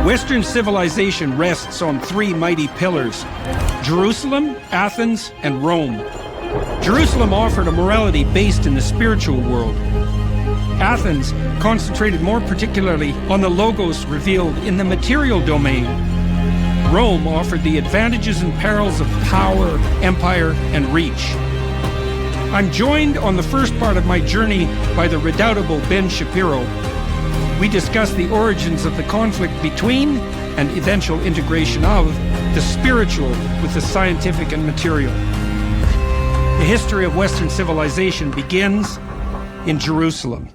Western civilization rests on three mighty pillars: Jerusalem, Athens, and Rome. Jerusalem offered a morality based in the spiritual world. Athens concentrated more particularly on the logos revealed in the material domain. Rome offered the advantages and perils of power, empire, and reach. I'm joined on the first part of my journey by the redoubtable Ben Shapiro. We discuss the origins of the conflict between and eventual integration of the spiritual with the scientific and material. The history of Western civilization begins in Jerusalem.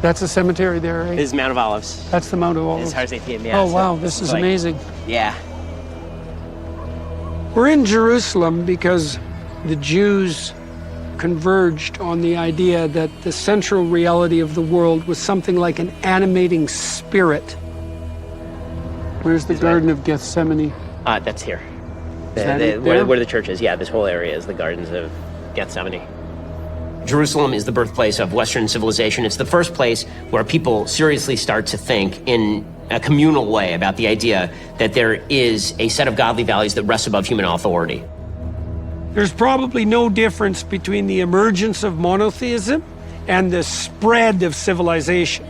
That's a cemetery there, right? This is Mount of Olives. That's the Mount of Olives. It's Har Zaytim, yeah. Oh, wow, this is amazing. Yeah. We're in Jerusalem because the Jews converged on the idea that the central reality of the world was something like an animating spirit. Where's the Garden of Gethsemane? That's here. Where the church is. Yeah, this whole area is the Gardens of Gethsemane. Jerusalem is the birthplace of Western civilization. It's the first place where people seriously start to think in a communal way about the idea that there is a set of godly values that rests above human authority. There's probably no difference between the emergence of monotheism and the spread of civilization.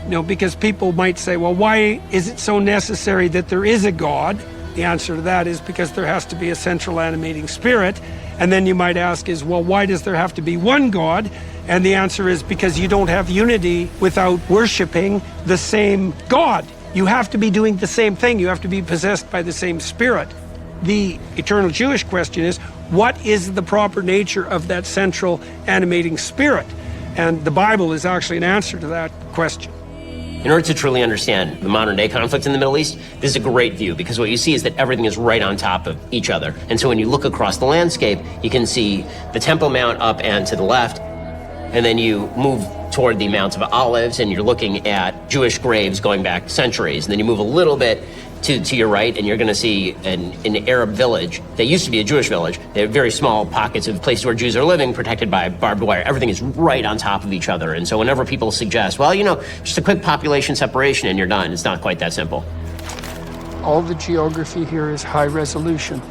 You know, because people might say, well, why is it so necessary that there is a God? The answer to that is because there has to be a central animating spirit. And then you might ask is, well, why does there have to be one God? And the answer is because you don't have unity without worshiping the same God. You have to be doing the same thing. You have to be possessed by the same spirit. The eternal Jewish question is, what is the proper nature of that central animating spirit? And the Bible is actually an answer to that question. In order to truly understand the modern day conflict in the Middle East, this is a great view because what you see is that everything is right on top of each other. And so when you look across the landscape, you can see the Temple Mount up and to the left, and then you move toward the Mount of Olives and you're looking at Jewish graves going back centuries. And then you move a little bit to your right and you're gonna see an Arab village that used to be a Jewish village. They're very small pockets of places where Jews are living, protected by barbed wire. Everything is right on top of each other. And so whenever people suggest, well, you know, just a quick population separation and you're done, it's not quite that simple. All the geography here is high resolution.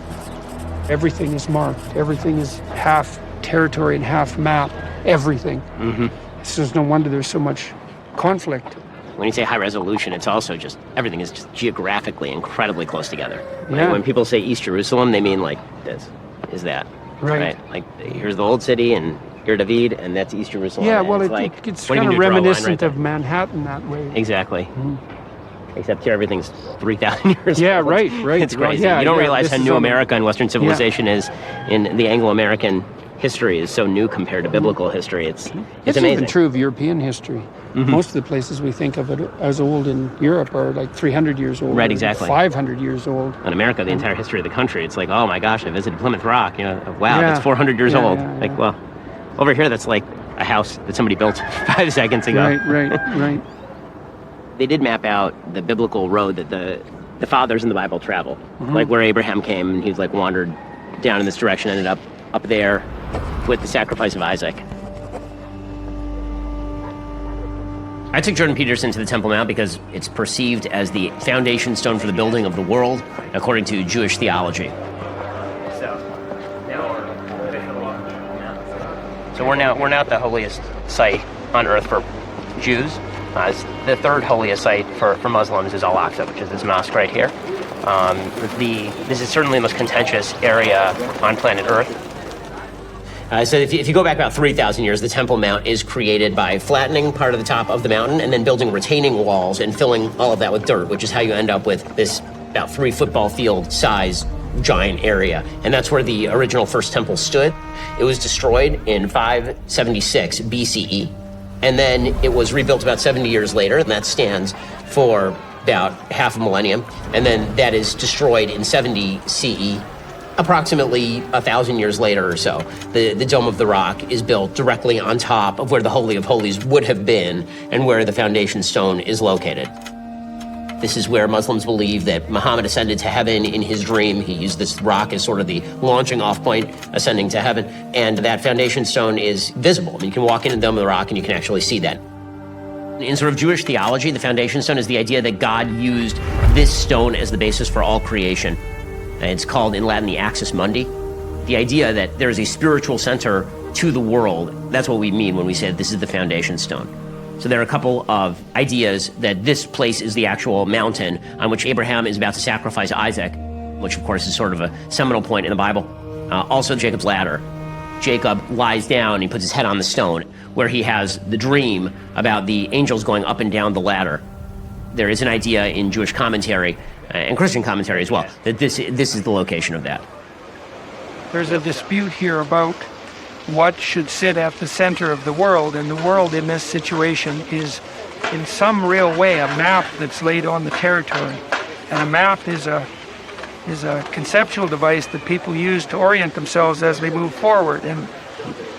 Everything is marked. Everything is half territory and half map. Everything. Mm-hmm. So there's no wonder there's so much conflict. When you say high resolution, it's also just, everything is just geographically incredibly close together. Yeah. Like when people say East Jerusalem, they mean like this, is that. Right. Like here's the old city and you're David and that's East Jerusalem. Yeah, well, it's kind of reminiscent of Manhattan that way. Exactly. Mm-hmm. Except here everything's 3,000 years Yeah, old. right. It's crazy. Yeah, you don't realize how new America and Western civilization is in the Anglo-American history is so new compared to biblical history. It's amazing. Even true of European history. Mm-hmm. Most of the places we think of it as old in Europe are like 300 years old. Right, exactly. 500 years old. In America, the entire history of the country, it's like, oh my gosh, I visited Plymouth Rock. You know, wow, that's 400 years old. Like, well, over here, that's like a house that somebody built 5 seconds ago. Right. They did map out the biblical road that the fathers in the Bible travel. Mm-hmm. Like where Abraham came, and he's like wandered down in this direction, ended up there with the sacrifice of Isaac. I took Jordan Peterson to the Temple Mount because it's perceived as the foundation stone for the building of the world, according to Jewish theology. So we're now at the holiest site on earth for Jews. The third holiest site for Muslims is Al-Aqsa, which is this mosque right here. This is certainly the most contentious area on planet Earth. So if you go back about 3,000 years, the Temple Mount is created by flattening part of the top of the mountain and then building retaining walls and filling all of that with dirt, which is how you end up with this about 3 football field size giant area. And that's where the original first temple stood. It was destroyed in 576 BCE. And then it was rebuilt about 70 years later, and that stands for about half a millennium. And then that is destroyed in 70 CE. Approximately 1,000 years later or so, the Dome of the Rock is built directly on top of where the Holy of Holies would have been and where the foundation stone is located. This is where Muslims believe that Muhammad ascended to heaven in his dream. He used this rock as sort of the launching off point, ascending to heaven, and that foundation stone is visible. I mean, you can walk into the Dome of the Rock and you can actually see that. In sort of Jewish theology, the foundation stone is the idea that God used this stone as the basis for all creation. It's called in Latin the axis mundi. The idea that there is a spiritual center to the world, that's what we mean when we say that this is the foundation stone. So there are a couple of ideas that this place is the actual mountain on which Abraham is about to sacrifice Isaac, which of course is sort of a seminal point in the Bible. Also Jacob's ladder. Jacob lies down and he puts his head on the stone where he has the dream about the angels going up and down the ladder. There is an idea in Jewish commentary and Christian commentary as well, that this is the location of that. There's a dispute here about what should sit at the center of the world, and the world in this situation is in some real way a map that's laid on the territory. And a map is a conceptual device that people use to orient themselves as they move forward, and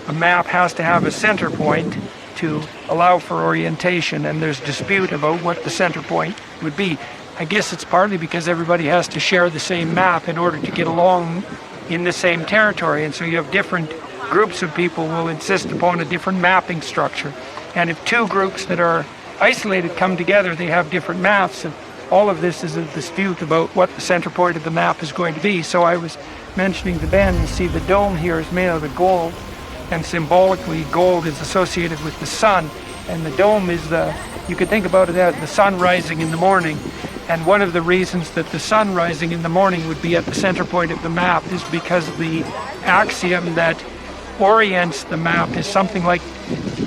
a map has to have a center point to allow for orientation, and there's dispute about what the center point would be. I guess it's partly because everybody has to share the same map in order to get along in the same territory, and so you have different groups of people will insist upon a different mapping structure. And if two groups that are isolated come together, they have different maps, and all of this is a dispute about what the center point of the map is going to be. So I was mentioning to Ben, you see the dome here is made out of gold, and symbolically gold is associated with the sun, and the dome is you could think about it as the sun rising in the morning. And one of the reasons that the sun rising in the morning would be at the center point of the map is because the axiom that orients the map is something like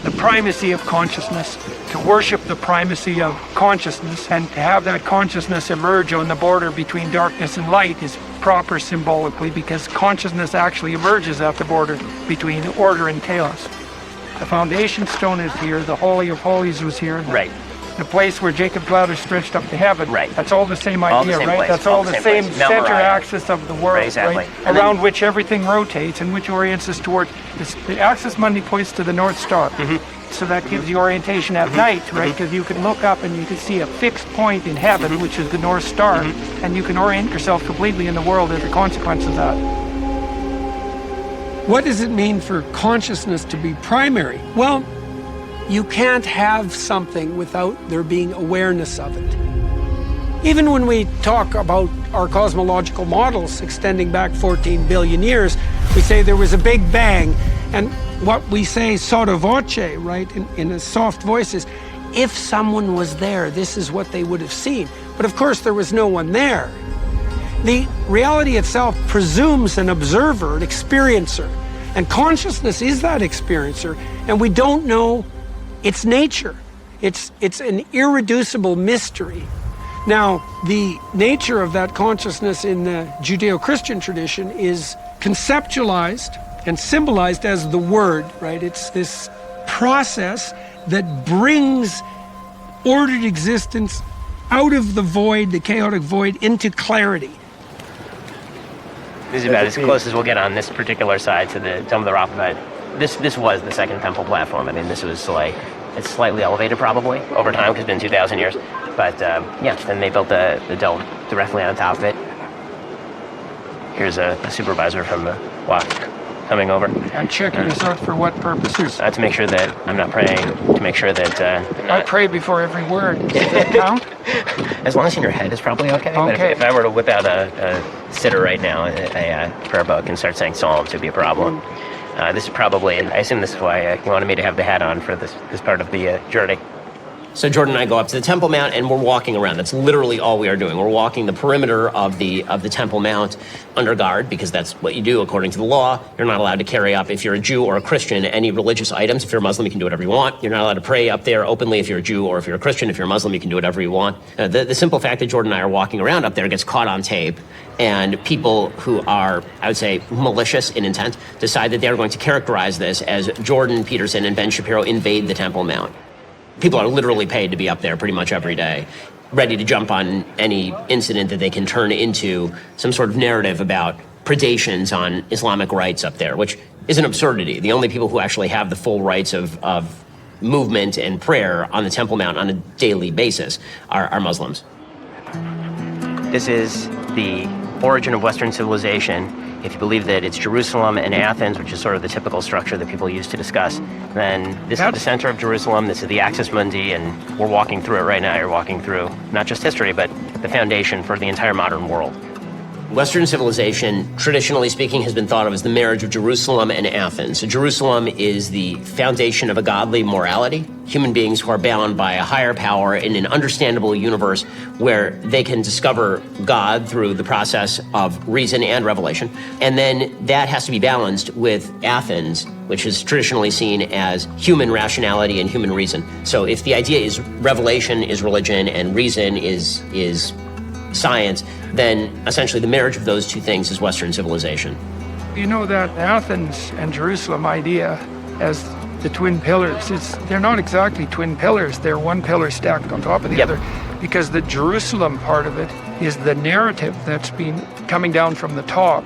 the primacy of consciousness, to worship the primacy of consciousness, and to have that consciousness emerge on the border between darkness and light is proper symbolically, because consciousness actually emerges at the border between order and chaos. The foundation stone is here, the Holy of Holies was here. Right. The place where Jacob's ladder stretched up to heaven. Right. That's all the same idea, right? Place. That's all the same center axis of the world, right? Exactly. Right? Around which everything rotates and which orients us toward this. The axis mundi points to the North Star. Mm-hmm. So that gives you orientation at night, right? Because you can look up and you can see a fixed point in heaven, which is the North Star, and you can orient yourself completely in the world as a consequence of that. What does it mean for consciousness to be primary? Well, you can't have something without there being awareness of it. Even when we talk about our cosmological models extending back 14 billion years, we say there was a big bang, and what we say sotto voce, right, in a soft voice is, if someone was there, this is what they would have seen. But of course there was no one there. The reality itself presumes an observer, an experiencer, and consciousness is that experiencer, and we don't know its nature. It's an irreducible mystery. Now, the nature of that consciousness in the Judeo-Christian tradition is conceptualized and symbolized as the Word, right? It's this process that brings ordered existence out of the void, the chaotic void, into clarity. This is about as close as we'll get on this particular side to the Dome of the Rock, but this was the second temple platform. I mean, this was like, it's slightly elevated probably over time because it's been 2,000 years. But yeah, then they built the dome directly on top of it. Here's a supervisor from the walk coming over. And checking this out for what purposes? To make sure that I'm not praying, to make sure that I pray before every word. Does that count? As long as in your head is probably okay. But if I were to whip out a sitter right now, a prayer book, and start saying psalms, it would be a problem. This is probably, I assume this is why you wanted me to have the hat on for this part of the journey. So Jordan and I go up to the Temple Mount, and we're walking around. That's literally all we are doing. We're walking the perimeter of the Temple Mount under guard, because that's what you do according to the law. You're not allowed to carry up, if you're a Jew or a Christian, any religious items. If you're a Muslim, you can do whatever you want. You're not allowed to pray up there openly if you're a Jew, or if you're a Christian. If you're a Muslim, you can do whatever you want. The simple fact that Jordan and I are walking around up there gets caught on tape, and people who are, I would say, malicious in intent decide that they're going to characterize this as Jordan Peterson and Ben Shapiro invade the Temple Mount. People are literally paid to be up there pretty much every day, ready to jump on any incident that they can turn into some sort of narrative about predations on Islamic rights up there, which is an absurdity. The only people who actually have the full rights of movement and prayer on the Temple Mount on a daily basis are Muslims. This is the origin of Western civilization. If you believe that it's Jerusalem and Athens, which is sort of the typical structure that people use to discuss, then this is the center of Jerusalem, this is the axis mundi, and we're walking through it right now. You're walking through not just history, but the foundation for the entire modern world. Western civilization, traditionally speaking, has been thought of as the marriage of Jerusalem and Athens. So Jerusalem is the foundation of a godly morality, human beings who are bound by a higher power in an understandable universe where they can discover God through the process of reason and revelation. And then that has to be balanced with Athens, which is traditionally seen as human rationality and human reason. So if the idea is revelation is religion and reason is science, then essentially the marriage of those two things is Western civilization. You know, that Athens and Jerusalem idea as the twin pillars, they're not exactly twin pillars. They're one pillar stacked on top of the other, because the Jerusalem part of it is the narrative that's been coming down from the top,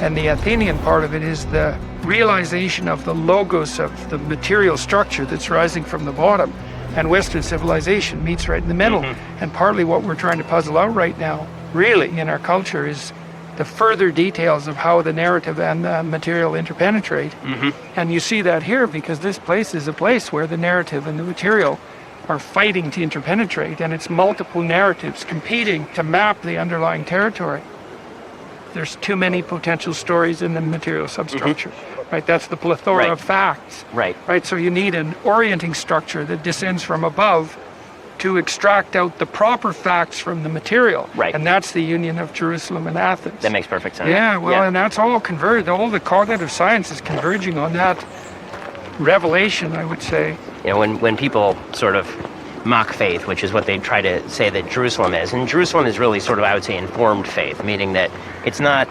and the Athenian part of it is the realization of the logos of the material structure that's rising from the bottom. And Western civilization meets right in the middle. And partly what we're trying to puzzle out right now, really, in our culture, is the further details of how the narrative and the material interpenetrate. And you see that here, because this place is a place where the narrative and the material are fighting to interpenetrate, and it's multiple narratives competing to map the underlying territory. There's too many potential stories in the material substructure. Right, that's the plethora of facts. Right, so you need an orienting structure that descends from above to extract out the proper facts from the material. Right. And that's the union of Jerusalem and Athens. That makes perfect sense. Yeah, well, and that's all converged. All the cognitive science is converging on that revelation, I would say. You know, when people sort of mock faith, which is what they try to say that Jerusalem is, and Jerusalem is really sort of, I would say, informed faith, meaning that it's not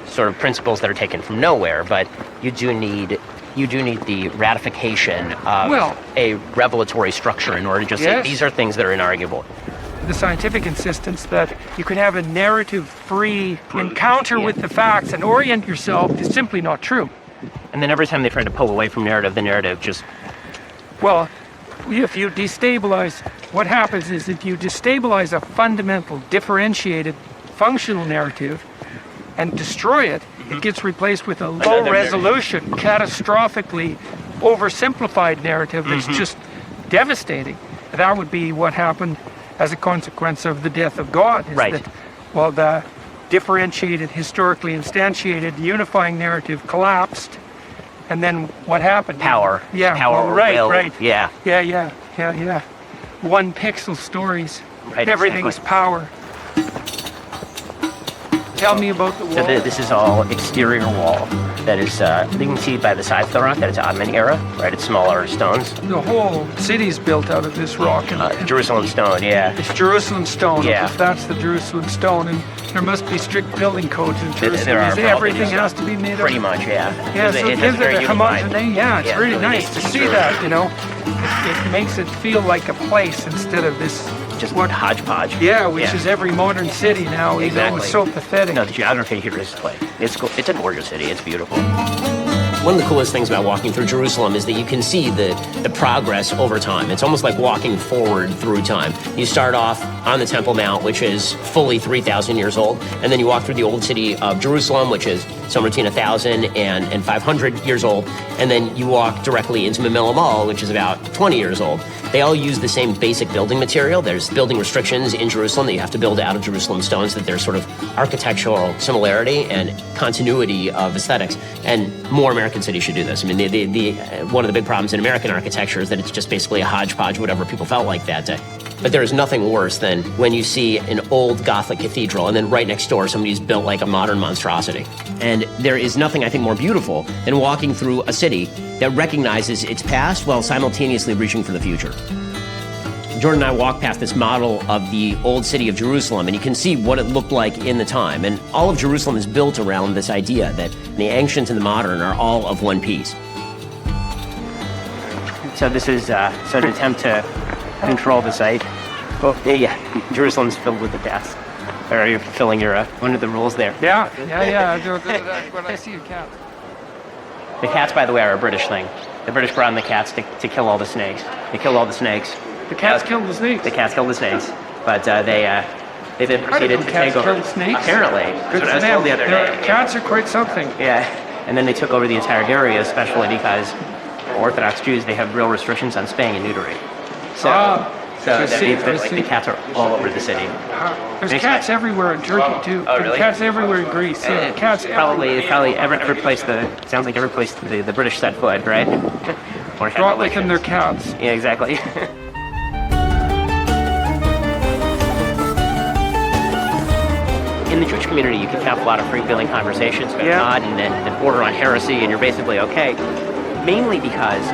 sort of principles that are taken from nowhere, but you do need the ratification of a revelatory structure in order to just say these are things that are inarguable. The scientific insistence that you can have a narrative-free encounter with the facts and orient yourself is simply not true. And then every time they try to pull away from narrative, the narrative just... Well, if you destabilize, what happens is if you destabilize a fundamental, differentiated, functional narrative, and destroy it, it gets replaced with a low-resolution, catastrophically oversimplified narrative that's just devastating. That would be what happened as a consequence of the death of God. That, well, the differentiated, historically instantiated, unifying narrative collapsed, and then what happened? Power. Yeah. Power. Right. Yeah. One pixel stories. Right. Everything's power. Tell me about the wall. So this is all exterior wall. That is, you can see by the size of the rock that it's Ottoman era, right? It's smaller stones. The whole city's built out of this rock. Jerusalem stone, yeah. It's Jerusalem stone. Yeah. If that's the Jerusalem stone, and there must be strict building codes in Jerusalem. Everything has to be made of. Pretty much, yeah. Yeah, so it gives it a homogeneity. Yeah, it's really nice to see that, you know. It makes it feel like a place instead of this just hodgepodge. Yeah, which is every modern city now. Exactly. You know, it's so pathetic. No, the geography here is like, it's cool. It's a gorgeous city. It's beautiful. One of the coolest things about walking through Jerusalem is that you can see the progress over time. It's almost like walking forward through time. You start off on the Temple Mount, which is fully 3,000 years old, and then you walk through the old city of Jerusalem, which is some are between 1,000 and 500 years old, and then you walk directly into Mamilla Mall, which is about 20 years old. They all use the same basic building material. There's building restrictions in Jerusalem that you have to build out of Jerusalem stones, that there's sort of architectural similarity and continuity of aesthetics. And more American cities should do this. I mean, one of the big problems in American architecture is that it's just basically a hodgepodge, whatever people felt like that day. But there is nothing worse than when you see an old Gothic cathedral and then right next door somebody's built like a modern monstrosity. And there is nothing, I think, more beautiful than walking through a city that recognizes its past while simultaneously reaching for the future. Jordan and I walked past this model of the old city of Jerusalem, and you can see what it looked like in the time. And all of Jerusalem is built around this idea that the ancient and the modern are all of one piece. So this is an attempt to control the site. Oh, yeah. Jerusalem's filled with the cats. Or are you fulfilling your one of the rules there? Yeah. When I see a cat. The cats, by the way, are a British thing. The British brought in the cats to kill all the snakes. They killed all the snakes. The cats killed the snakes? The cats killed the snakes. But they then proceeded to take over. Killed snakes? Apparently. Good That's what I was told the other day. Cats are quite something. Yeah. And then they took over the entire area, especially because Orthodox Jews, they have real restrictions on spaying and neutering. So that means that the cats are all over the city. There's cats everywhere in Turkey too. Oh, really? Cats everywhere in Greece. Yeah, cats probably every place the British set foot, right? Brought like in their cats. Yeah, exactly. In the Jewish community, you can have a lot of free-feeling conversations about God and border on heresy, and you're basically okay. Mainly because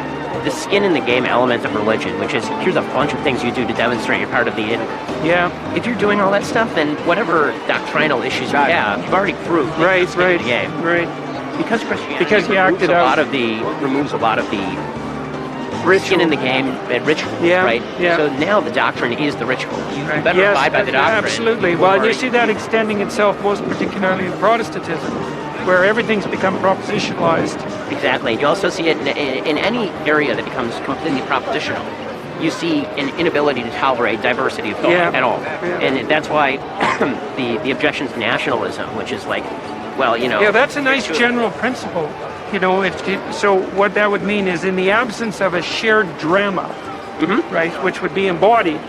the skin in the game element of religion, which is here's a bunch of things you do to demonstrate you're part of the in. Yeah. If you're doing all that stuff, then whatever doctrinal issues you have, you've already proved. Right. The game. Right. Because Christianity removes a lot of the skin in the game and ritual, right? Yeah. So now the doctrine is the ritual. You better abide by the doctrine. Absolutely. Well, you see that extending itself most particularly in Protestantism, where everything's become propositionalized. Exactly. You also see it in any area that becomes completely propositional. You see an inability to tolerate diversity of thought at all. Yeah. And that's why the objection to nationalism, which is like, well, you know... Yeah, that's a nice general principle. You know, so what that would mean is in the absence of a shared drama, right, which would be embodied,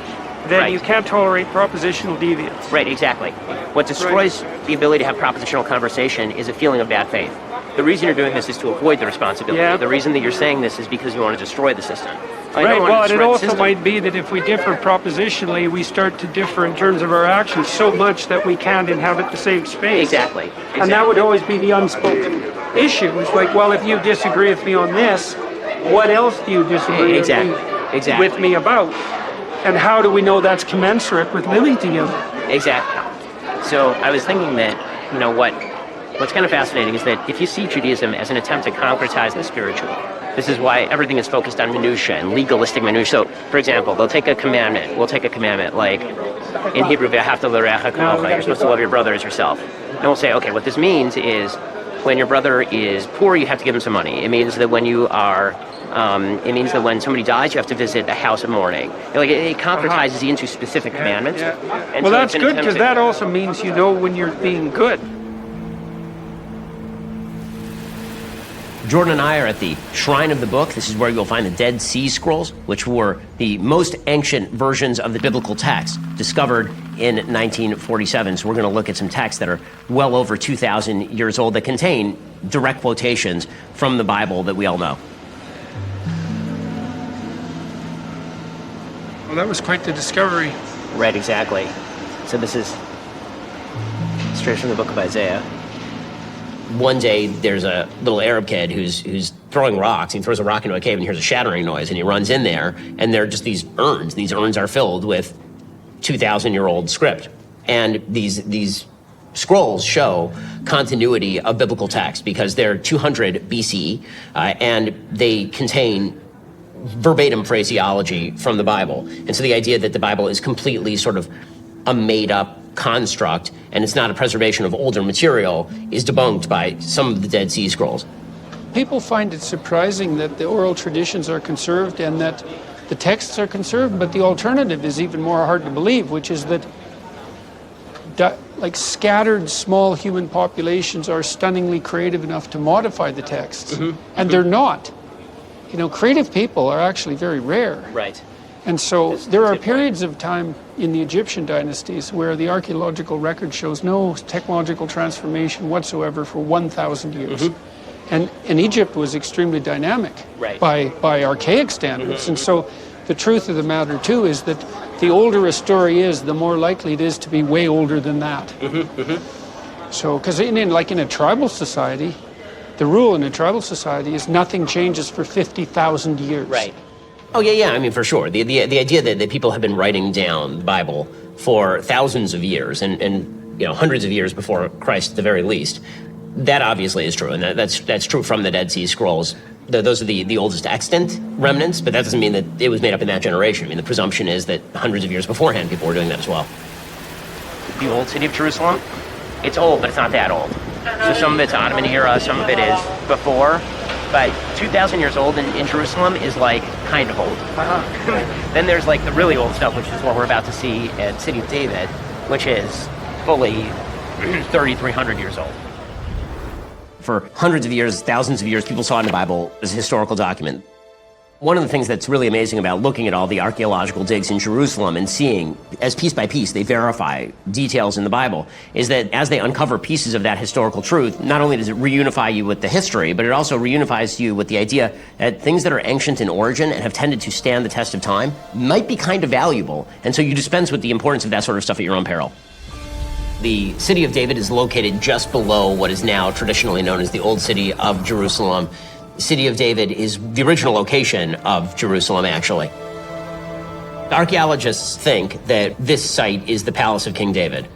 then you can't tolerate propositional deviance. Right, exactly. What destroys the ability to have propositional conversation is a feeling of bad faith. The reason you're doing this is to avoid the responsibility. Yeah. The reason that you're saying this is because you want to destroy the system. Right, well, it also might be that if we differ propositionally, we start to differ in terms of our actions so much that we can't inhabit the same space. Exactly. And that would always be the unspoken issue. It's like, well, if you disagree with me on this, what else do you disagree with me about? And how do we know that's commensurate with living together? Exactly. So I was thinking that, you know, what's kind of fascinating is that if you see Judaism as an attempt to concretize the spiritual, this is why everything is focused on minutiae and legalistic minutiae. So, for example, we'll take a commandment like in Hebrew, you're supposed to love your brother as yourself. And we'll say, okay, what this means is when your brother is poor, you have to give him some money. It means that when you are it means that when somebody dies, you have to visit a house of mourning. Like it concretizes into specific commandments. And well, that's good because that also means you know when you're being good. Jordan and I are at the Shrine of the Book. This is where you'll find the Dead Sea Scrolls, which were the most ancient versions of the biblical text discovered in 1947. So we're going to look at some texts that are well over 2,000 years old that contain direct quotations from the Bible that we all know. Well, that was quite the discovery. Right, exactly. So this is straight from the book of Isaiah. One day, there's a little Arab kid who's throwing rocks. He throws a rock into a cave and hears a shattering noise, and he runs in there, and there are just these urns. These urns are filled with 2,000-year-old script. And these scrolls show continuity of biblical text because they're 200 BC, and they contain verbatim phraseology from the Bible. And so the idea that the Bible is completely sort of a made-up construct and it's not a preservation of older material is debunked by some of the Dead Sea Scrolls. People find it surprising that the oral traditions are conserved and that the texts are conserved, but the alternative is even more hard to believe, which is that like scattered small human populations are stunningly creative enough to modify the texts, and they're not. You know, creative people are actually very rare. Right. And so there are periods of time in the Egyptian dynasties where the archaeological record shows no technological transformation whatsoever for 1,000 years. And Egypt was extremely dynamic by archaic standards. And so the truth of the matter, too, is that the older a story is, the more likely it is to be way older than that. So, because in a tribal society, the rule in a tribal society is nothing changes for 50,000 years. Right. Oh, yeah, I mean, for sure. The idea that people have been writing down the Bible for thousands of years and you know, hundreds of years before Christ at the very least, that obviously is true. And that's true from the Dead Sea Scrolls. Those are the oldest extant remnants, but that doesn't mean that it was made up in that generation. I mean, the presumption is that hundreds of years beforehand, people were doing that as well. The old city of Jerusalem, it's old, but it's not that old. So some of it's Ottoman era, some of it is before, but 2,000 years old in Jerusalem is like kind of old. Then there's like the really old stuff, which is what we're about to see at City of David, which is fully 3,300 years old. For hundreds of years, thousands of years, people saw it in the Bible as a historical document. One of the things that's really amazing about looking at all the archaeological digs in Jerusalem and seeing, as piece by piece, they verify details in the Bible, is that as they uncover pieces of that historical truth, not only does it reunify you with the history, but it also reunifies you with the idea that things that are ancient in origin and have tended to stand the test of time might be kind of valuable, and so you dispense with the importance of that sort of stuff at your own peril. The City of David is located just below what is now traditionally known as the Old City of Jerusalem. The City of David is the original location of Jerusalem, actually. Archaeologists think that this site is the Palace of King David.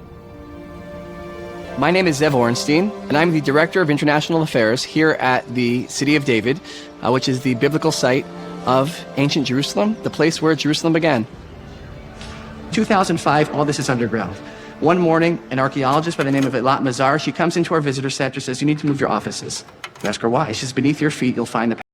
My name is Zev Orenstein, and I'm the Director of International Affairs here at the City of David, which is the biblical site of ancient Jerusalem, the place where Jerusalem began. 2005, all this is underground. One morning, an archaeologist by the name of Eilat Mazar, she comes into our visitor center and says, "You need to move your offices." I ask her why. She says, "Beneath your feet, you'll find the